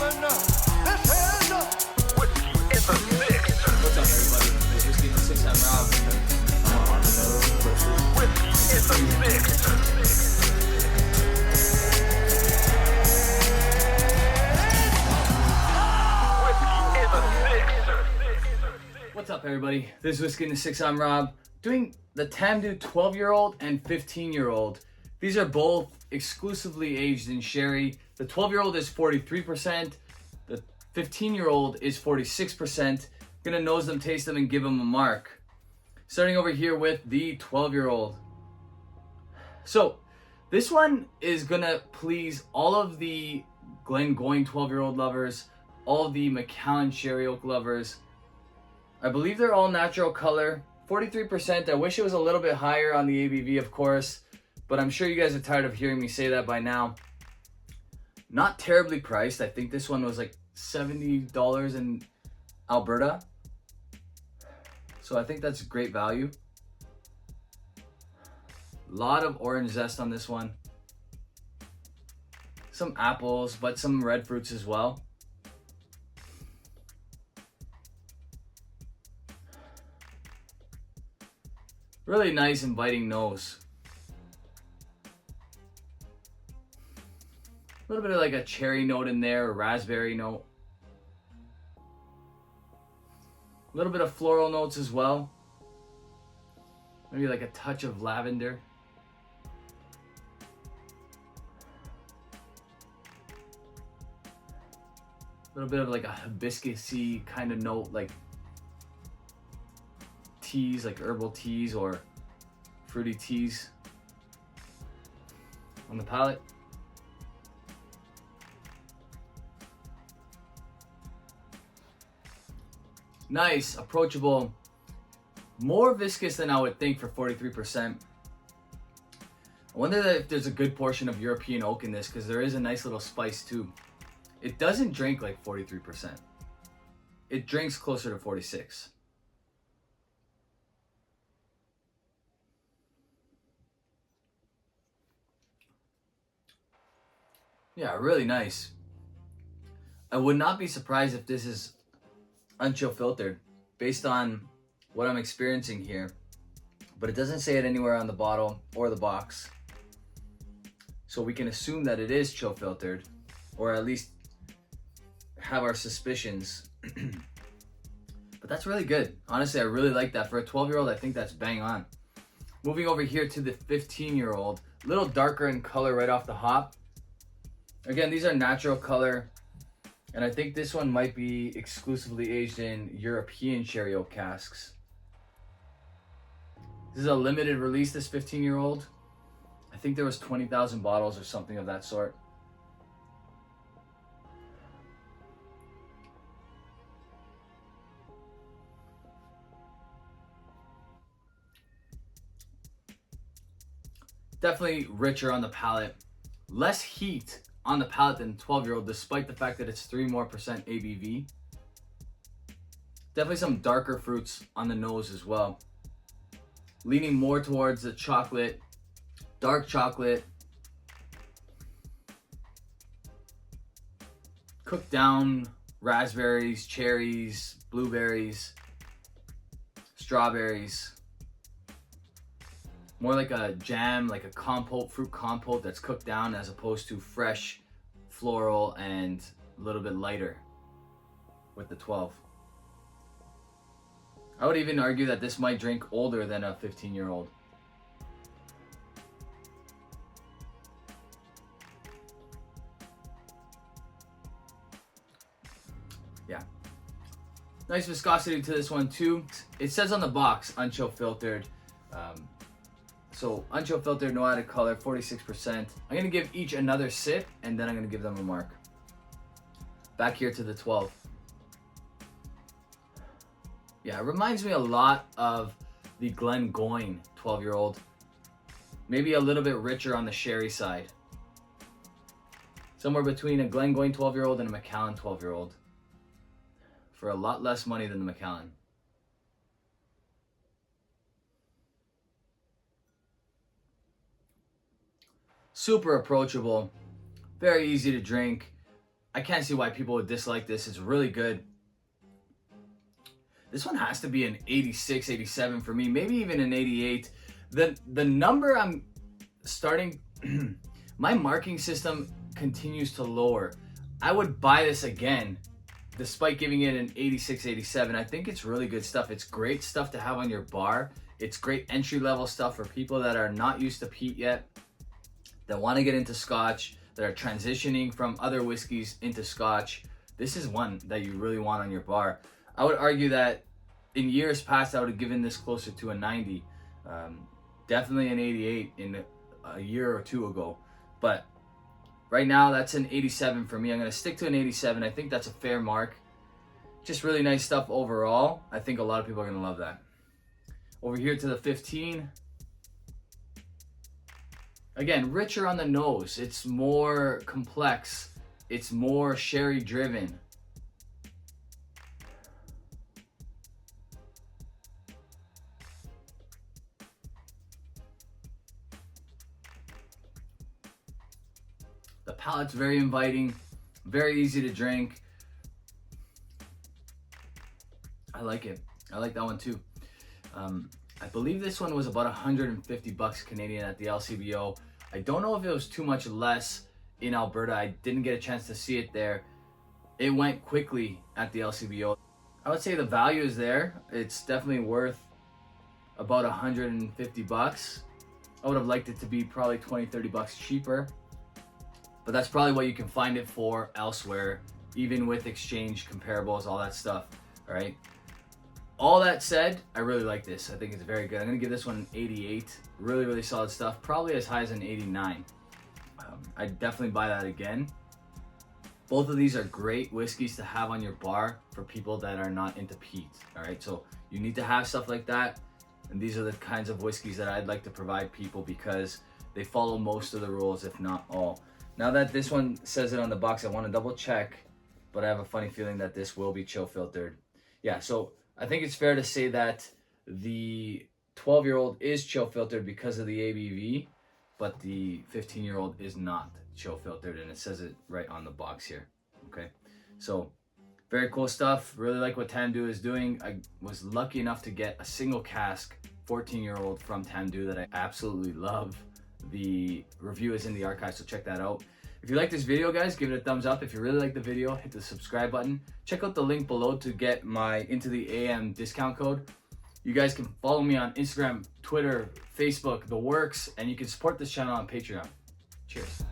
What's up, everybody? This is Whisky the 6. I'm Rob. I'm on the Whiskey is the 6. What's up, everybody? This is Whisky in the 6. I'm Rob. Doing the Tamdhu 12-year-old and 15-year-old. These are both exclusively aged in sherry. The 12-year-old is 43%. The 15-year-old is 46%. Gonna nose them, taste them, and give them a mark. Starting over here with the 12-year-old. So this one is gonna please all of the Glengoyne 12-year-old lovers, all of the Macallan Sherry Oak lovers. I believe they're all natural color. 43%. I wish it was a little bit higher on the ABV, of course, but I'm sure you guys are tired of hearing me say that by now. Not terribly priced. I think this one was like $70 in Alberta. So I think that's great value. A lot of orange zest on this one. Some apples, but some red fruits as well. Really nice, inviting nose. A little bit of like a cherry note in there, a raspberry note. A little bit of floral notes as well. Maybe like a touch of lavender. A little bit of like a hibiscus-y kind of note, like teas, like herbal teas or fruity teas on the palate. Nice, approachable, more viscous than I would think for 43%. I wonder if there's a good portion of European oak in this, because there is a nice little spice too. It doesn't drink like 43%. It drinks closer to 46. Yeah, really nice. I would not be surprised if this is unchill filtered based on what I'm experiencing here, but it doesn't say it anywhere on the bottle or the box, so we can assume that it is chill filtered, or at least have our suspicions. But that's really good. Honestly, I really like that. For a 12-year-old, I think that's bang on. Moving over here to the 15-year-old, a little darker in color right off the hop. Again, these are natural color. And I think this one might be exclusively aged in European sherry oak casks. This is a limited release, this 15-year-old. I think there was 20,000 bottles or something of that sort. Definitely richer on the palate. Less heat on the palate than 12-year-old, despite the fact that it's 3% more ABV. Definitely some darker fruits on the nose as well. Leaning more towards the chocolate, dark chocolate, cooked down raspberries, cherries, blueberries, strawberries. More like a jam, like a compote, fruit compote that's cooked down, as opposed to fresh, floral, and a little bit lighter with the 12. I would even argue that this might drink older than a 15-year-old. Yeah. Nice viscosity to this one too. It says on the box, unchill filtered. So unchill filtered, no added color, 46%. I'm gonna give each another sip, and then I'm gonna give them a mark. Back here to the 12. Yeah, it reminds me a lot of the Glengoyne 12-year-old. Maybe a little bit richer on the sherry side. Somewhere between a Glengoyne 12-year-old and a Macallan 12-year-old. For a lot less money than the Macallan. Super approachable, very easy to drink. I can't see why people would dislike this. It's really good. This one has to be an 86, 87 for me, maybe even an 88. The number I'm starting, my marking system continues to lower. I would buy this again, despite giving it an 86, 87. I think it's really good stuff. It's great stuff to have on your bar. It's great entry-level stuff for people that are not used to peat yet, that want to get into Scotch, that are transitioning from other whiskeys into Scotch. This is one that you really want on your bar. I would argue that in years past, I would have given this closer to a 90. Definitely an 88 in a year or two ago. But right now, that's an 87 for me. I'm going to stick to an 87. I think that's a fair mark. Just really nice stuff overall. I think a lot of people are going to love that. Over here to the 15. Again, richer on the nose. It's more complex. It's more sherry driven. The palate's very inviting, very easy to drink. I like it. I like that one too. I believe this one was about 150 bucks Canadian at the LCBO. I don't know if it was too much less in Alberta. I didn't get a chance to see it there. It went quickly at the LCBO. I would say the value is there. It's definitely worth about 150 bucks. I would have liked it to be probably 20, 30 bucks cheaper. But that's probably what you can find it for elsewhere, even with exchange comparables, all that stuff, all right? All that said, I really like this. I think it's very good. I'm gonna give this one an 88. Really, really solid stuff. Probably as high as an 89. I'd definitely buy that again. Both of these are great whiskeys to have on your bar for people that are not into peat, all right? So you need to have stuff like that. And these are the kinds of whiskeys that I'd like to provide people because they follow most of the rules, if not all. Now that this one says it on the box, I want to double check, but I have a funny feeling that this will be chill filtered. Yeah, so I think it's fair to say that the 12-year-old is chill filtered because of the ABV, but the 15-year-old is not chill filtered, and it says it right on the box here. Okay, so very cool stuff. Really like what Tamdhu is doing. I was lucky enough to get a single cask 14-year-old from Tamdhu that I absolutely love. The review is in the archive, so check that out. If you like this video, guys, give it a thumbs up. If you really like the video, hit the subscribe button. Check out the link below to get my Into the AM discount code. You guys can follow me on Instagram, Twitter, Facebook, the works, and you can support this channel on Patreon. Cheers.